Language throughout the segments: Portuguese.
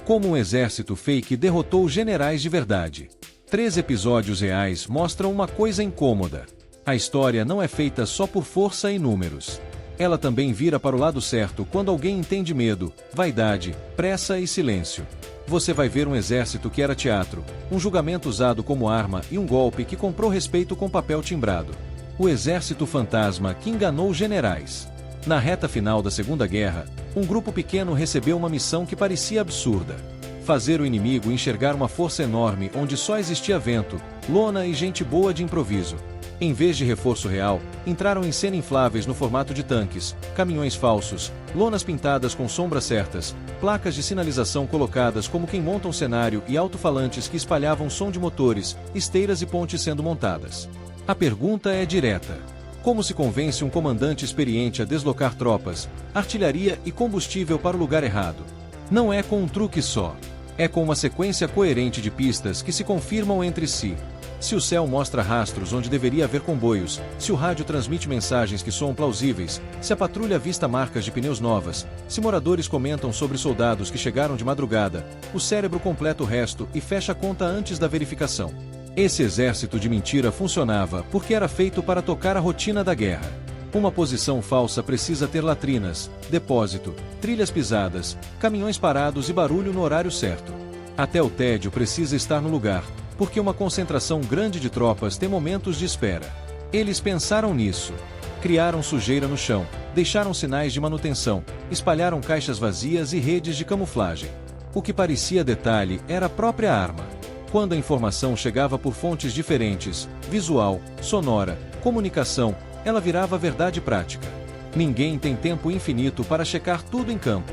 Como um exército fake derrotou generais de verdade. 3 episódios reais mostram uma coisa incômoda. A história não é feita só por força e números. Ela também vira para o lado certo quando alguém entende medo, vaidade, pressa e silêncio. Você vai ver um exército que era teatro, um julgamento usado como arma e um golpe que comprou respeito com papel timbrado. O exército fantasma que enganou generais. Na reta final da Segunda Guerra, um grupo pequeno recebeu uma missão que parecia absurda. Fazer o inimigo enxergar uma força enorme onde só existia vento, lona e gente boa de improviso. Em vez de reforço real, entraram em cena infláveis no formato de tanques, caminhões falsos, lonas pintadas com sombras certas, placas de sinalização colocadas como quem monta um cenário e alto-falantes que espalhavam som de motores, esteiras e pontes sendo montadas. A pergunta é direta. Como se convence um comandante experiente a deslocar tropas, artilharia e combustível para o lugar errado? Não é com um truque só. É com uma sequência coerente de pistas que se confirmam entre si. Se o céu mostra rastros onde deveria haver comboios, se o rádio transmite mensagens que soam plausíveis, se a patrulha avista marcas de pneus novas, se moradores comentam sobre soldados que chegaram de madrugada, o cérebro completa o resto e fecha a conta antes da verificação. Esse exército de mentira funcionava porque era feito para tocar a rotina da guerra. Uma posição falsa precisa ter latrinas, depósito, trilhas pisadas, caminhões parados e barulho no horário certo. Até o tédio precisa estar no lugar, porque uma concentração grande de tropas tem momentos de espera. Eles pensaram nisso. Criaram sujeira no chão, deixaram sinais de manutenção, espalharam caixas vazias e redes de camuflagem. O que parecia detalhe era a própria arma. Quando a informação chegava por fontes diferentes, visual, sonora, comunicação, ela virava verdade prática. Ninguém tem tempo infinito para checar tudo em campo.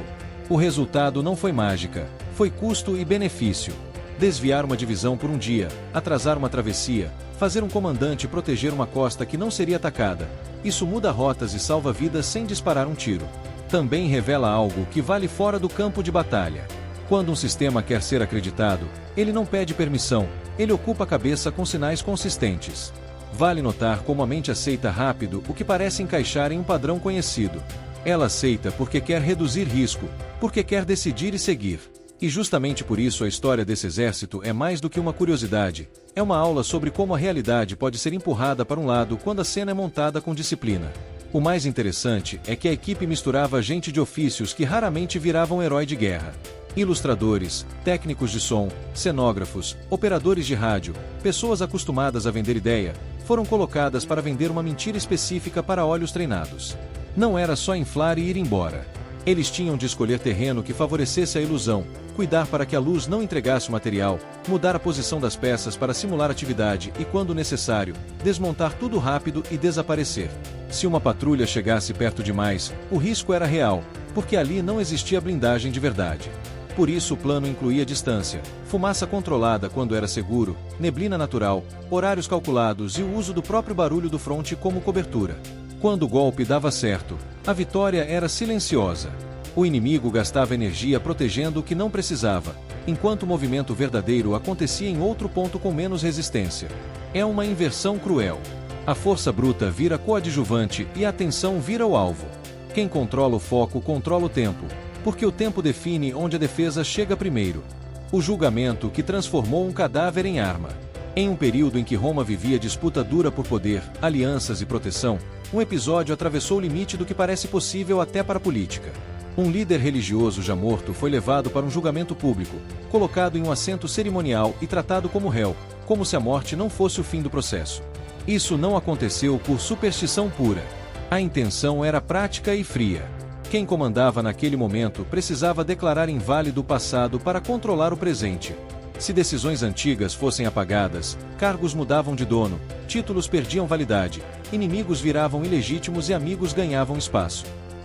O resultado não foi mágica, foi custo e benefício. Desviar uma divisão por um dia, atrasar uma travessia, fazer um comandante proteger uma costa que não seria atacada. Isso muda rotas e salva vidas sem disparar um tiro. Também revela algo que vale fora do campo de batalha. Quando um sistema quer ser acreditado, ele não pede permissão, ele ocupa a cabeça com sinais consistentes. Vale notar como a mente aceita rápido o que parece encaixar em um padrão conhecido. Ela aceita porque quer reduzir risco, porque quer decidir e seguir. E justamente por isso a história desse exército é mais do que uma curiosidade, é uma aula sobre como a realidade pode ser empurrada para um lado quando a cena é montada com disciplina. O mais interessante é que a equipe misturava gente de ofícios que raramente viravam herói de guerra. Ilustradores, técnicos de som, cenógrafos, operadores de rádio, pessoas acostumadas a vender ideia, foram colocadas para vender uma mentira específica para olhos treinados. Não era só inflar e ir embora. Eles tinham de escolher terreno que favorecesse a ilusão, cuidar para que a luz não entregasse o material, mudar a posição das peças para simular atividade e, quando necessário, desmontar tudo rápido e desaparecer. Se uma patrulha chegasse perto demais, o risco era real, porque ali não existia blindagem de verdade. Por isso o plano incluía distância, fumaça controlada quando era seguro, neblina natural, horários calculados e o uso do próprio barulho do fronte como cobertura. Quando o golpe dava certo, a vitória era silenciosa. O inimigo gastava energia protegendo o que não precisava, enquanto o movimento verdadeiro acontecia em outro ponto com menos resistência. É uma inversão cruel. A força bruta vira coadjuvante e a atenção vira o alvo. Quem controla o foco controla o tempo, porque o tempo define onde a defesa chega primeiro. O julgamento que transformou um cadáver em arma. Em um período em que Roma vivia disputa dura por poder, alianças e proteção, um episódio atravessou o limite do que parece possível até para a política. Um líder religioso já morto foi levado para um julgamento público, colocado em um assento cerimonial e tratado como réu, como se a morte não fosse o fim do processo. Isso não aconteceu por superstição pura. A intenção era prática e fria. Quem comandava naquele momento precisava declarar inválido o passado para controlar o presente. Se decisões antigas fossem apagadas, cargos mudavam de dono, títulos perdiam validade, inimigos viravam ilegítimos e amigos ganhavam espaço.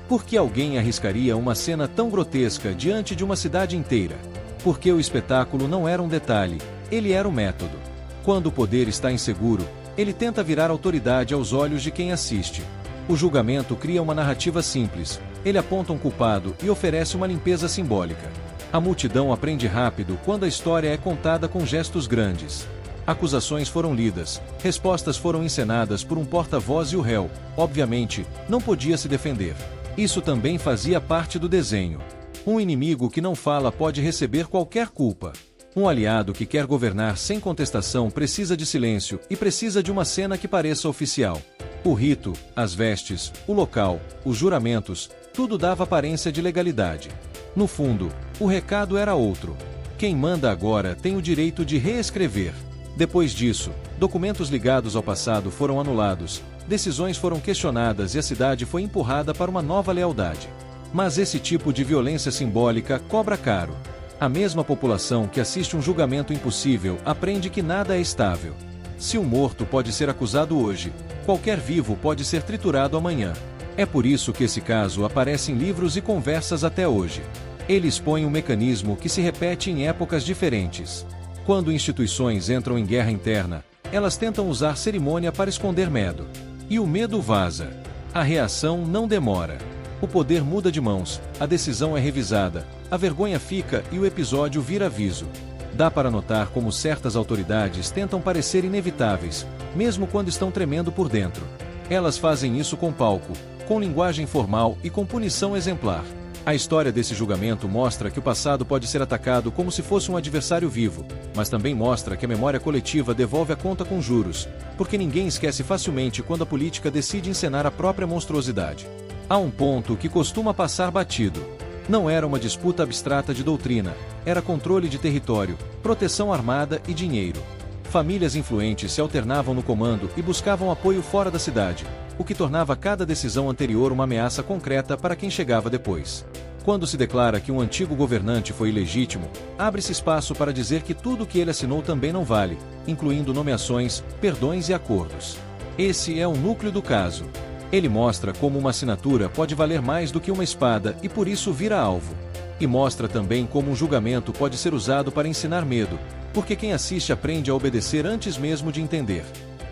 Por que alguém arriscaria uma cena tão grotesca diante de uma cidade inteira? Porque o espetáculo não era um detalhe, ele era o método. Quando o poder está inseguro, ele tenta virar autoridade aos olhos de quem assiste. O julgamento cria uma narrativa simples, ele aponta um culpado e oferece uma limpeza simbólica. A multidão aprende rápido quando a história é contada com gestos grandes. Acusações foram lidas, respostas foram encenadas por um porta-voz e o réu, obviamente, não podia se defender. Isso também fazia parte do desenho. Um inimigo que não fala pode receber qualquer culpa. Um aliado que quer governar sem contestação precisa de silêncio e precisa de uma cena que pareça oficial. O rito, as vestes, o local, os juramentos, tudo dava aparência de legalidade. No fundo, o recado era outro. Quem manda agora tem o direito de reescrever. Depois disso, documentos ligados ao passado foram anulados, decisões foram questionadas e a cidade foi empurrada para uma nova lealdade. Mas esse tipo de violência simbólica cobra caro. A mesma população que assiste um julgamento impossível aprende que nada é estável. Se um morto pode ser acusado hoje, qualquer vivo pode ser triturado amanhã. É por isso que esse caso aparece em livros e conversas até hoje. Ele expõe um mecanismo que se repete em épocas diferentes. Quando instituições entram em guerra interna, elas tentam usar cerimônia para esconder medo. E o medo vaza. A reação não demora. O poder muda de mãos, a decisão é revisada, a vergonha fica e o episódio vira aviso. Dá para notar como certas autoridades tentam parecer inevitáveis, mesmo quando estão tremendo por dentro. Elas fazem isso com palco, com linguagem formal e com punição exemplar. A história desse julgamento mostra que o passado pode ser atacado como se fosse um adversário vivo, mas também mostra que a memória coletiva devolve a conta com juros, porque ninguém esquece facilmente quando a política decide encenar a própria monstruosidade. Há um ponto que costuma passar batido. Não era uma disputa abstrata de doutrina, era controle de território, proteção armada e dinheiro. Famílias influentes se alternavam no comando e buscavam apoio fora da cidade, o que tornava cada decisão anterior uma ameaça concreta para quem chegava depois. Quando se declara que um antigo governante foi ilegítimo, abre-se espaço para dizer que tudo o que ele assinou também não vale, incluindo nomeações, perdões e acordos. Esse é o núcleo do caso. Ele mostra como uma assinatura pode valer mais do que uma espada e por isso vira alvo. E mostra também como um julgamento pode ser usado para ensinar medo, porque quem assiste aprende a obedecer antes mesmo de entender.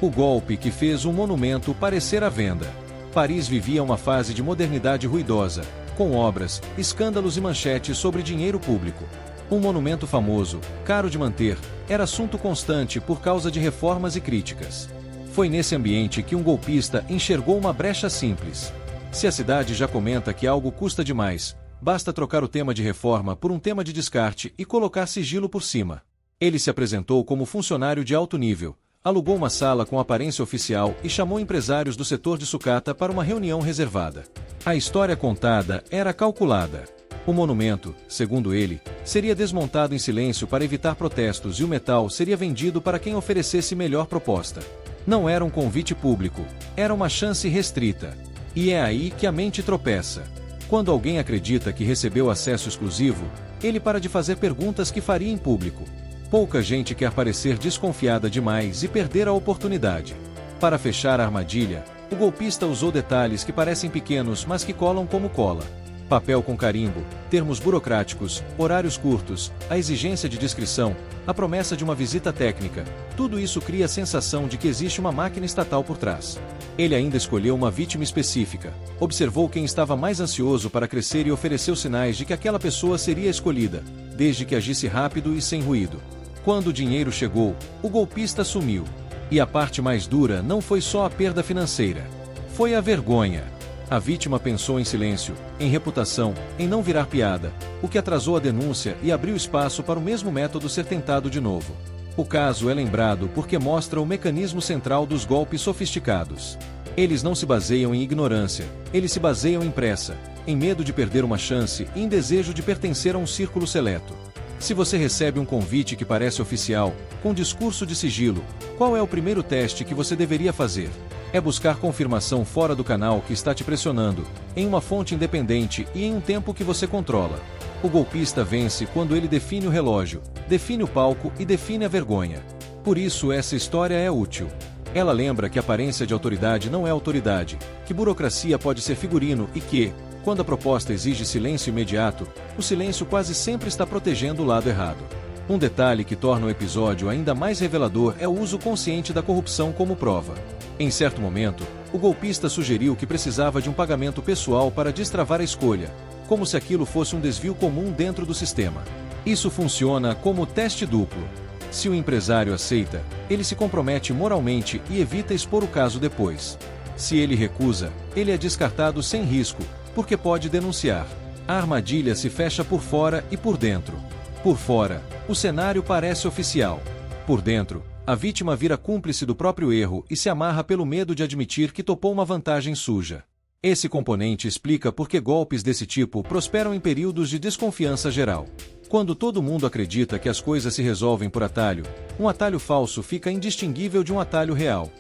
O golpe que fez um monumento parecer à venda. Paris vivia uma fase de modernidade ruidosa, com obras, escândalos e manchetes sobre dinheiro público. Um monumento famoso, caro de manter, era assunto constante por causa de reformas e críticas. Foi nesse ambiente que um golpista enxergou uma brecha simples. Se a cidade já comenta que algo custa demais, basta trocar o tema de reforma por um tema de descarte e colocar sigilo por cima. Ele se apresentou como funcionário de alto nível, alugou uma sala com aparência oficial e chamou empresários do setor de sucata para uma reunião reservada. A história contada era calculada. O monumento, segundo ele, seria desmontado em silêncio para evitar protestos e o metal seria vendido para quem oferecesse melhor proposta. Não era um convite público, era uma chance restrita. E é aí que a mente tropeça. Quando alguém acredita que recebeu acesso exclusivo, ele para de fazer perguntas que faria em público. Pouca gente quer parecer desconfiada demais e perder a oportunidade. Para fechar a armadilha, o golpista usou detalhes que parecem pequenos mas que colam como cola. Papel com carimbo, termos burocráticos, horários curtos, a exigência de discrição, a promessa de uma visita técnica, tudo isso cria a sensação de que existe uma máquina estatal por trás. Ele ainda escolheu uma vítima específica, observou quem estava mais ansioso para crescer e ofereceu sinais de que aquela pessoa seria escolhida, desde que agisse rápido e sem ruído. Quando o dinheiro chegou, o golpista sumiu. E a parte mais dura não foi só a perda financeira. Foi a vergonha. A vítima pensou em silêncio, em reputação, em não virar piada, o que atrasou a denúncia e abriu espaço para o mesmo método ser tentado de novo. O caso é lembrado porque mostra o mecanismo central dos golpes sofisticados. Eles não se baseiam em ignorância, eles se baseiam em pressa, em medo de perder uma chance e em desejo de pertencer a um círculo seleto. Se você recebe um convite que parece oficial, com discurso de sigilo, qual é o primeiro teste que você deveria fazer? É buscar confirmação fora do canal que está te pressionando, em uma fonte independente e em um tempo que você controla. O golpista vence quando ele define o relógio, define o palco e define a vergonha. Por isso essa história é útil. Ela lembra que aparência de autoridade não é autoridade, que burocracia pode ser figurino e que, quando a proposta exige silêncio imediato, o silêncio quase sempre está protegendo o lado errado. Um detalhe que torna o episódio ainda mais revelador é o uso consciente da corrupção como prova. Em certo momento, o golpista sugeriu que precisava de um pagamento pessoal para destravar a escolha, como se aquilo fosse um desvio comum dentro do sistema. Isso funciona como teste duplo. Se o empresário aceita, ele se compromete moralmente e evita expor o caso depois. Se ele recusa, ele é descartado sem risco, porque pode denunciar. A armadilha se fecha por fora e por dentro. Por fora, o cenário parece oficial. Por dentro, a vítima vira cúmplice do próprio erro e se amarra pelo medo de admitir que topou uma vantagem suja. Esse componente explica por que golpes desse tipo prosperam em períodos de desconfiança geral. Quando todo mundo acredita que as coisas se resolvem por atalho, um atalho falso fica indistinguível de um atalho real.